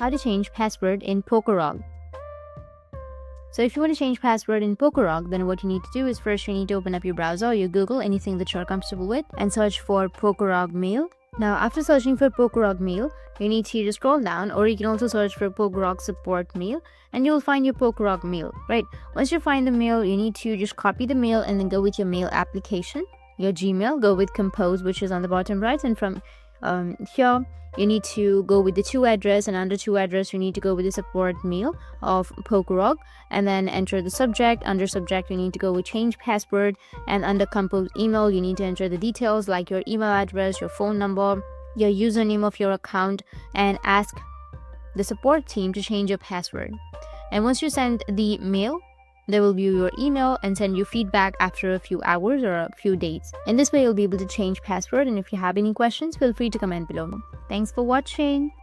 how to change password in Pokerogue. So if you want to change password in Pokerogue, then what you need to do is first you need to open up your browser or your Google, anything that you're comfortable with, and search for Pokerogue mail. Now after searching for Pokerogue mail, you need to just scroll down, or you can also search for Pokerogue support mail, and you'll find your Pokerogue mail, right? Once you find the mail, you need to just copy the mail and then go with your mail application, your Gmail, go with compose, which is on the bottom right, and from here you need to go with the to address, and under to address you need to go with the support mail of Pokerogue, and then enter the subject. Under subject you need to go with change password, and under compose email you need to enter the details like your email address, your phone number, your username of your account, and ask the support team to change your password. And once you send the mail, they will view your email and send you feedback after a few hours or a few days. In this way, you'll be able to change password, and if you have any questions, feel free to comment below. Thanks for watching.